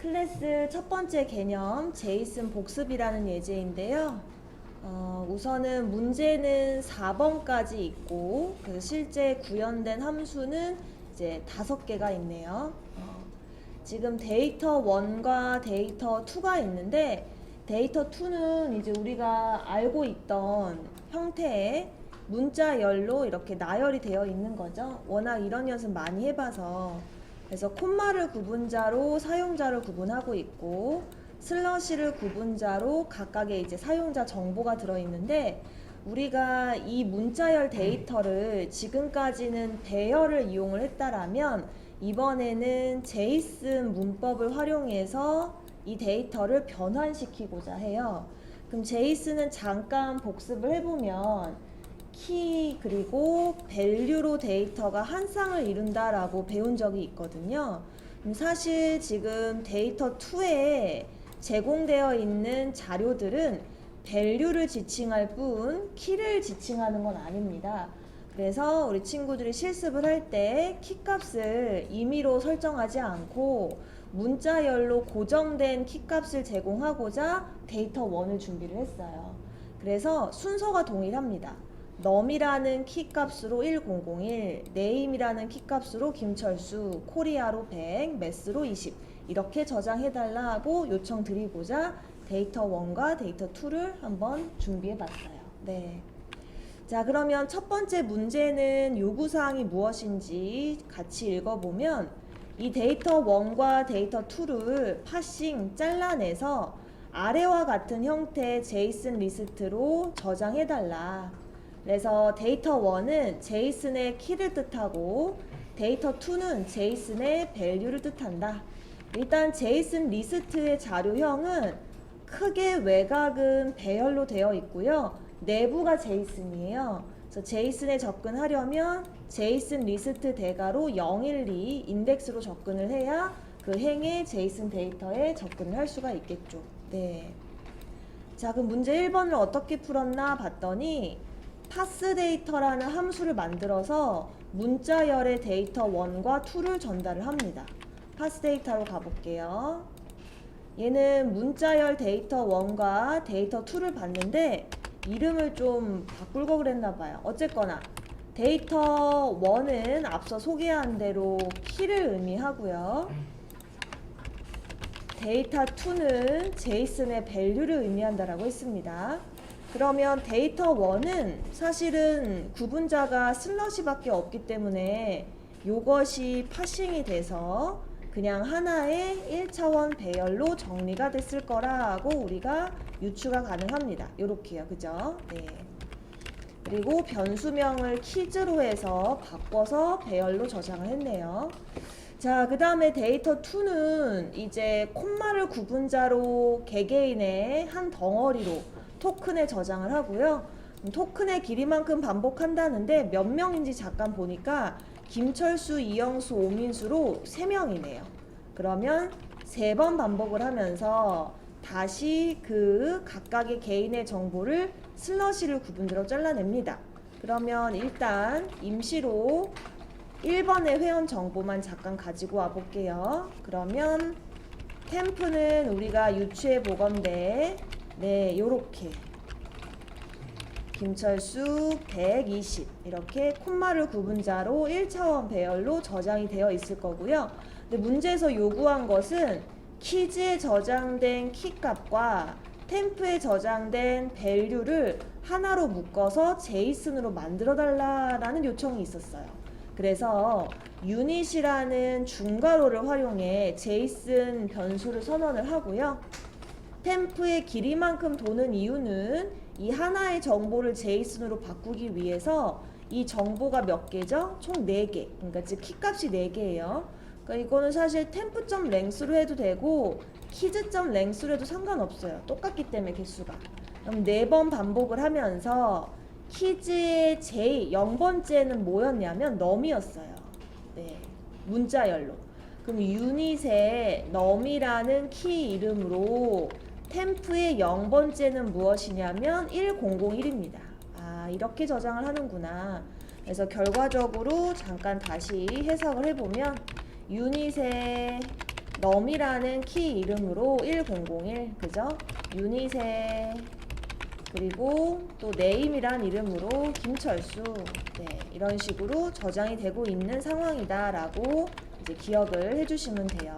클래스 첫 번째 개념 제이슨 복습이라는 예제인데요. 우선은 문제는 4번까지 있고 그래서 실제 구현된 함수는 이제 5개가 있네요. 지금 데이터 1과 데이터 2가 있는데 데이터 2는 이제 우리가 알고 있던 형태의 문자열로 이렇게 나열이 되어 있는 거죠. 워낙 이런 연습 많이 해봐서. 그래서 콤마를 구분자로 사용자를 구분하고 있고 슬러시를 구분자로 각각의 이제 사용자 정보가 들어있는데 우리가 이 문자열 데이터를 지금까지는 배열을 이용을 했다라면 이번에는 제이슨 문법을 활용해서 이 데이터를 변환시키고자 해요. 그럼 제이슨은 잠깐 복습을 해보면 키 그리고 밸류로 데이터가 한 쌍을 이룬다라고 배운 적이 있거든요. 사실 지금 데이터 2에 제공되어 있는 자료들은 밸류를 지칭할 뿐 키를 지칭하는 건 아닙니다. 그래서 우리 친구들이 실습을 할 때 키값을 임의로 설정하지 않고 문자열로 고정된 키값을 제공하고자 데이터 1을 준비를 했어요. 그래서 순서가 동일합니다. num이라는 키값으로 1001, name이라는 키값으로 김철수, 코리아로 100, math로 20 이렇게 저장해달라 하고 요청 드리고자 데이터 1과 데이터 2를 한번 준비해봤어요. 네. 자, 그러면 첫 번째 문제는 요구사항이 무엇인지 같이 읽어보면 이 데이터 1과 데이터 2를 파싱 잘라내서 아래와 같은 형태의 제이슨 리스트로 저장해달라. 그래서 데이터 1은 제이슨의 키를 뜻하고 데이터 2는 제이슨의 밸류를 뜻한다. 일단 제이슨 리스트의 자료형은 크게 외곽은 배열로 되어 있고요. 내부가 제이슨이에요. 그래서 제이슨에 접근하려면 제이슨 리스트 대가로 012 인덱스로 접근을 해야 그 행의 제이슨 데이터에 접근을 할 수가 있겠죠. 네. 자, 그럼 문제 1번을 어떻게 풀었나 봤더니 파스 데이터라는 함수를 만들어서 문자열의 데이터 1과 2를 전달을 합니다. 파스 데이터로 가볼게요. 얘는 문자열 데이터 1과 데이터 2를 봤는데 이름을 좀 바꿀 거 그랬나 봐요. 어쨌거나 데이터 1은 앞서 소개한 대로 키를 의미하고요. 데이터 2는 제이슨의 밸류를 의미한다라고 했습니다. 그러면 데이터 1은 사실은 구분자가 슬러시밖에 없기 때문에 이것이 파싱이 돼서 그냥 하나의 1차원 배열로 정리가 됐을 거라고 우리가 유추가 가능합니다. 요렇게요. 그죠? 네. 그리고 변수명을 키즈로 해서 바꿔서 배열로 저장을 했네요. 자, 그 다음에 데이터 2는 이제 콤마를 구분자로 개개인의 한 덩어리로 토큰에 저장을 하고요. 토큰의 길이만큼 반복한다는데 몇 명인지 잠깐 보니까 김철수, 이영수, 오민수로 3명이네요. 그러면 3번 반복을 하면서 다시 그 각각의 개인의 정보를 슬러시를 구분자로 잘라냅니다. 그러면 일단 임시로 1번의 회원 정보만 잠깐 가지고 와 볼게요. 그러면 템프는 우리가 유추해 보건데 네, 요렇게 김철수 120 이렇게 콤마를 구분자로 1차원 배열로 저장이 되어 있을 거고요. 근데 문제에서 요구한 것은 키즈에 저장된 키값과 템프에 저장된 밸류를 하나로 묶어서 제이슨으로 만들어 달라라는 요청이 있었어요. 그래서 유닛이라는 중괄호를 활용해 제이슨 변수를 선언을 하고요. 템프의 길이만큼 도는 이유는 이 하나의 정보를 제이슨으로 바꾸기 위해서 이 정보가 몇 개죠? 총 4개. 그러니까 즉 키값이 4개예요. 그러니까 이거는 사실 템프.랭스로 해도 되고 키즈.랭스로 해도 상관없어요. 똑같기 때문에 개수가. 그럼 4번 반복을 하면서 키즈의 제 0번째는 뭐였냐면 num이었어요. 네. 문자열로. 그럼 유닛의 num이라는 키 이름으로 템프의 0번째는 무엇이냐면 1001입니다. 아, 이렇게 저장을 하는구나. 그래서 결과적으로 잠깐 다시 해석을 해보면 유닛의 넘이라는 키 이름으로 1001, 그죠? 유닛에 그리고 또 네임이란 이름으로 김철수, 네, 이런 식으로 저장이 되고 있는 상황이다라고 이제 기억을 해주시면 돼요.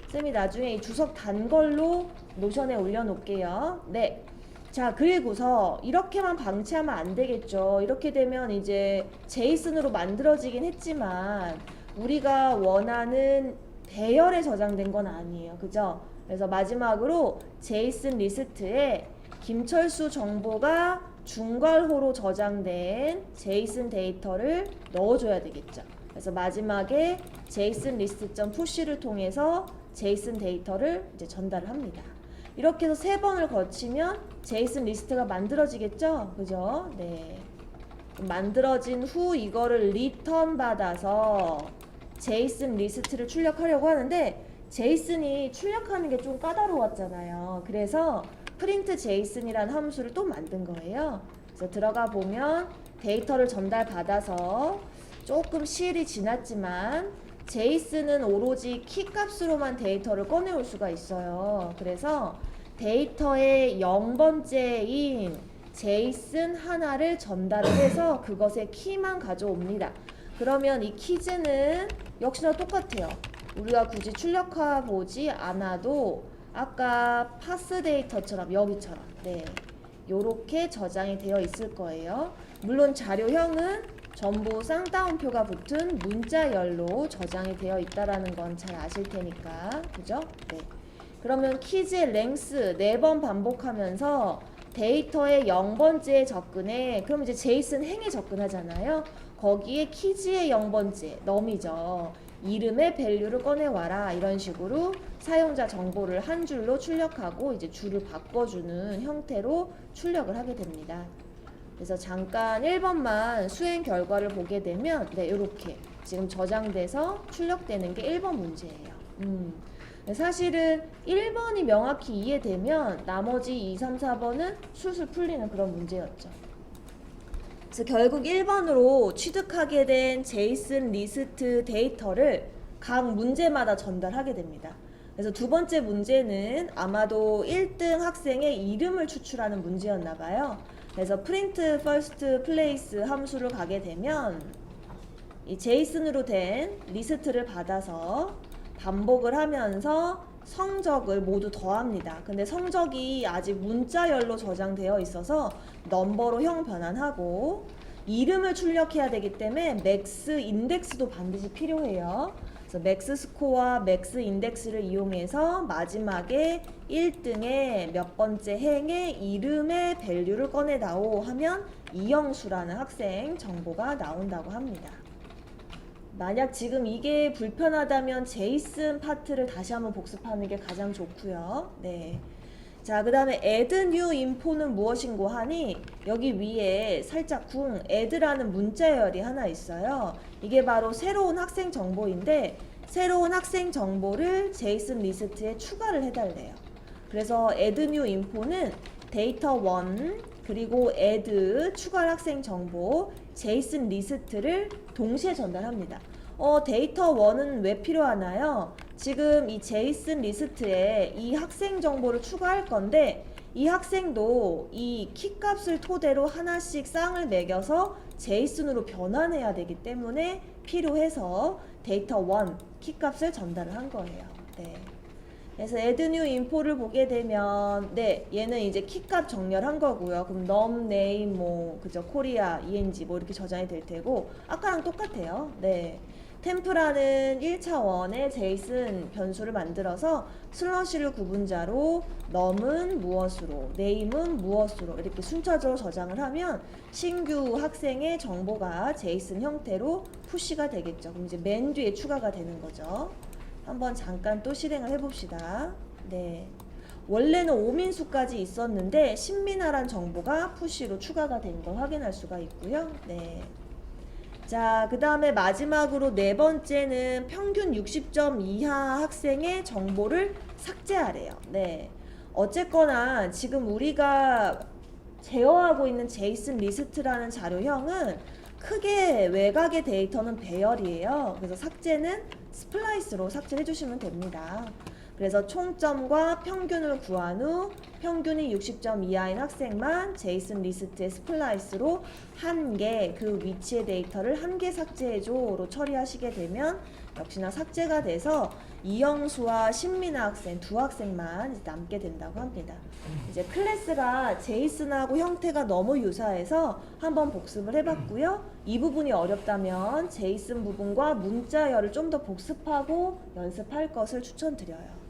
쌤이 나중에 이 주석 단 걸로 노션에 올려놓을게요. 네. 자, 그리고서 이렇게만 방치하면 안 되겠죠. 이렇게 되면 이제 제이슨으로 만들어지긴 했지만 우리가 원하는 배열에 저장된 건 아니에요. 그죠? 그래서 마지막으로 제이슨 리스트에 김철수 정보가 중괄호로 저장된 제이슨 데이터를 넣어줘야 되겠죠. 그래서 마지막에 제이슨 리스트.push를 통해서 제이슨 데이터를 이제 전달을 합니다. 이렇게 해서 3번을 거치면 제이슨 리스트가 만들어지겠죠? 그죠? 네. 만들어진 후 이거를 리턴 받아서 제이슨 리스트를 출력하려고 하는데 제이슨이 출력하는 게 좀 까다로웠잖아요. 그래서 프린트 제이슨이라는 함수를 또 만든 거예요. 그래서 들어가 보면 데이터를 전달받아서 조금 시일이 지났지만 제이슨은 오로지 키 값으로만 데이터를 꺼내올 수가 있어요. 그래서 데이터의 0번째인 제이슨 하나를 전달을 해서 그것의 키만 가져옵니다. 그러면 이 키즈는 역시나 똑같아요. 우리가 굳이 출력해 보지 않아도 아까 파스 데이터처럼 여기처럼 네, 요렇게 저장이 되어 있을 거예요. 물론 자료형은 전부 쌍따옴표가 붙은 문자열로 저장이 되어 있다라는 건 잘 아실 테니까 그죠? 네. 그러면 키즈의 랭스 4번 반복하면서 데이터의 0번째에 접근해. 그럼 이제 제이슨 행에 접근하잖아요. 거기에 키즈의 0번째 넘이죠. 이름의 밸류를 꺼내와라. 이런 식으로 사용자 정보를 한 줄로 출력하고 이제 줄을 바꿔주는 형태로 출력을 하게 됩니다. 그래서 잠깐 1번만 수행 결과를 보게 되면 네, 이렇게 지금 저장돼서 출력되는 게 1번 문제예요. 사실은 1번이 명확히 이해되면 나머지 2, 3, 4번은 술술 풀리는 그런 문제였죠. 그래서 결국 1번으로 취득하게 된 제이슨 리스트 데이터를 각 문제마다 전달하게 됩니다. 그래서 두 번째 문제는 아마도 1등 학생의 이름을 추출하는 문제였나 봐요. 그래서 print first place 함수를 가게 되면 이 제이슨으로 된 리스트를 받아서 반복을 하면서 성적을 모두 더합니다. 근데 성적이 아직 문자열로 저장되어 있어서 넘버로 형 변환하고 이름을 출력해야 되기 때문에 맥스 인덱스도 반드시 필요해요. 그래서 맥스 스코어, 맥스 인덱스를 이용해서 마지막에 1등의 몇 번째 행의 이름의 밸류를 꺼내다오 하면 이영수라는 학생 정보가 나온다고 합니다. 만약 지금 이게 불편하다면 제이슨 파트를 다시 한번 복습하는 게 가장 좋고요. 네. 자, 그 다음에 add new info는 무엇인고 하니 여기 위에 살짝 add라는 문자열이 하나 있어요. 이게 바로 새로운 학생 정보인데 새로운 학생 정보를 제이슨 리스트에 추가를 해달래요. 그래서 add new info는 데이터 1 그리고 add 추가 학생 정보 제이슨 리스트를 동시에 전달합니다. 데이터 1은 왜 필요하나요? 지금 이 제이슨 리스트에 이 학생 정보를 추가할 건데 이 학생도 이 키값을 토대로 하나씩 쌍을 매겨서 제이슨으로 변환해야 되기 때문에 필요해서 데이터 1 키값을 전달을 한 거예요. 네. 그래서 add new info를 보게 되면 네, 얘는 이제 키값 정렬한 거고요. 그럼 num, name, 뭐 그죠? 코리아, eng 뭐 이렇게 저장이 될 테고 아까랑 똑같아요. 네. 템프라는 1차원의 제이슨 변수를 만들어서 슬러시를 구분자로 num은 무엇으로, name은 무엇으로 이렇게 순차적으로 저장을 하면 신규 학생의 정보가 제이슨 형태로 푸시가 되겠죠. 그럼 이제 맨 뒤에 추가가 되는 거죠. 한번 잠깐 또 실행을 해봅시다. 네. 원래는 오민수까지 있었는데 신민아란 정보가 푸시로 추가가 된 걸 확인할 수가 있고요. 네. 자, 그 다음에 마지막으로 네 번째는 평균 60점 이하 학생의 정보를 삭제하래요. 네. 어쨌거나 지금 우리가 제어하고 있는 제이슨 리스트라는 자료형은 크게 외곽의 데이터는 배열이에요. 그래서 삭제는 스플라이스로 삭제해 주시면 됩니다. 그래서 총점과 평균을 구한 후 평균이 60점 이하인 학생만 제이슨 리스트의 스플라이스로 한 개, 그 위치의 데이터를 한 개 삭제해줘로 처리하시게 되면 역시나 삭제가 돼서 이영수와 신민아 학생 두 학생만 이제 남게 된다고 합니다. 이제 클래스가 제이슨하고 형태가 너무 유사해서 한번 복습을 해봤고요. 이 부분이 어렵다면 제이슨 부분과 문자열을 좀 더 복습하고 연습할 것을 추천드려요.